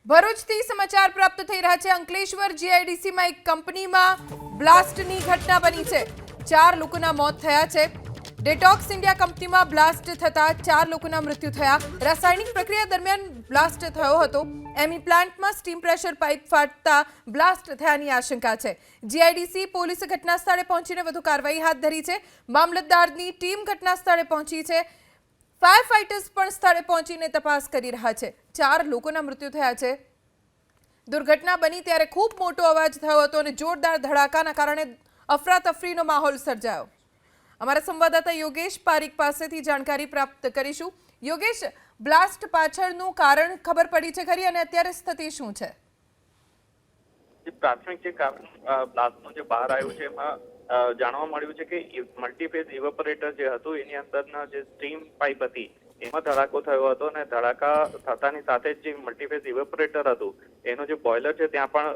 ભરૂચથી સમાચાર પ્રાપ્ત થઈ રહ્યા છે। અંકલેશ્વર જીઆઈડીસીમાં એક કંપનીમાં બ્લાસ્ટની ઘટના બની છે। 4 લોકોના મોત થયા છે। ડેટોક્સ ઇન્ડિયા કંપનીમાં બ્લાસ્ટ થતા 4 લોકોના મૃત્યુ થયા। રાસાયણિક પ્રક્રિયા દરમિયાન બ્લાસ્ટ થયો હતો। એમી પ્લાન્ટમાં સ્ટીમ પ્રેશર પાઇપ ફાટતા બ્લાસ્ટ થયાની આશંકા છે। જીઆઈડીસી પોલીસે ઘટના સ્થળે પહોંચીને વધુ કાર્યવાહી હાથ ધરી છે। મામલતદારની ટીમ ઘટના સ્થળે પહોંચી છે। फायर फाइटर्स પણ સ્થળે પહોંચીને તપાસ કરી રહ્યા છે। 4 લોકોના મૃત્યુ થયા છે। દુર્ઘટના બની ત્યારે ખૂબ મોટો અવાજ થયો હતો અને જોરદાર ધડાકાના કારણે અફરાતફરીનો માહોલ સર્જાયો। અમારા સંવાદદાતા યોગેશ પારીક પાસેથી જાણકારી પ્રાપ્ત કરીશું। યોગેશ, બ્લાસ્ટ પાછળનું કારણ ખબર પડી છે ખરી અને અત્યારે સ્થિતિ શું છે? પ્રાથમિક જે કારણ બ્લાસ્ટનું જે બહાર આવ્યું છે એમાં જાણવા મળ્યું છે કે મલ્ટીફેઝ ઇવેપોરેટર જે હતું એની અંદરના જે સ્ટીમ પાઇપ હતી એમાં ધડાકો થયો હતો અને ધડાકા થતાની સાથે જ જે મલ્ટીફેઝ ઇવેપોરેટર હતું એનો જે બોઇલર છે ત્યાં પણ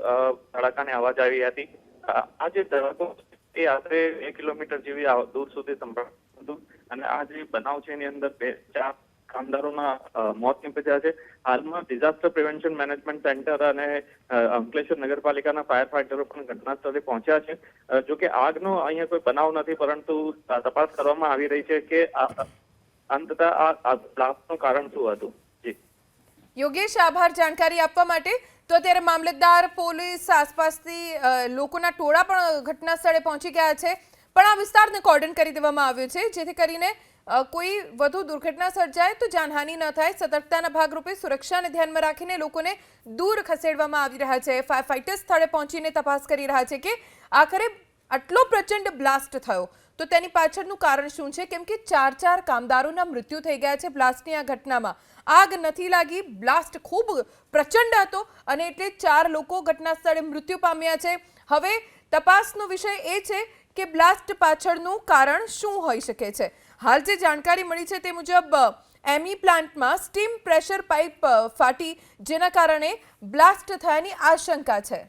ધડાકાની અવાજ આવી હતી। આ જે ધડાકો એ આશરે 1 કિલોમીટર જેવી દૂર સુધી સંભળાયું હતું અને આ જે બનાવ છે એની અંદર 4 કામદારોના મોત નીપજ્યા છે। હાલમાં ડિઝાસ્ટર પ્રિવેન્શન મેનેજમેન્ટ સેન્ટર અને અંકલેશ્વર નગરપાલિકાના ફાયર ફાઇટરો પણ ઘટના સ્થળે પહોંચ્યા છે। જો કે આગનો અહીંયા કોઈ બનાવ નથી, પરંતુ તપાસ કરવામાં આવી રહી છે કે અંતતઃ આ બ્લાસ્ટનું કારણ શું હતું। જી યોગેશ, આભાર જાણકારી આપવા માટે। તો અત્યારે મામલતદાર, પોલીસ, આસપાસથી લોકોના ટોળા પણ ઘટના સ્થળે પહોંચી ગયા છે, પણ આ વિસ્તારને કોર્ડન કરી દેવામાં આવ્યો છે જેથી કરીને કોઈ વધુ દુર્ઘટના સર્જાય તો જાનહાનિ ન થાય। સતર્કતાના ભાગરૂપે સુરક્ષાને ધ્યાનમાં રાખીને લોકોને દૂર ખસેડવામાં આવી રહ્યા છે। ફાયર ફાઇટર્સ સ્થળે પહોંચીને તપાસ કરી રહ્યા છે કે આખરે આટલો પ્રચંડ બ્લાસ્ટ થયો તો તેની પાછળનું કારણ શું છે, કેમ કે 4 કામદારોના મૃત્યુ થઈ ગયા છે બ્લાસ્ટની આ ઘટનામાં। આગ નથી લાગી, બ્લાસ્ટ ખૂબ પ્રચંડ હતો અને એટલે 4 લોકો ઘટના સ્થળે મૃત્યુ પામ્યા છે। હવે તપાસનો વિષય એ છે કે બ્લાસ્ટ પાછળનું કારણ શું હોઈ શકે છે। હાલ જે જાણકારી મળી છે તે મુજબ એમી પ્લાન્ટમાં સ્ટીમ પ્રેશર પાઇપ ફાટી જેના કારણે બ્લાસ્ટ થયાની આશંકા છે।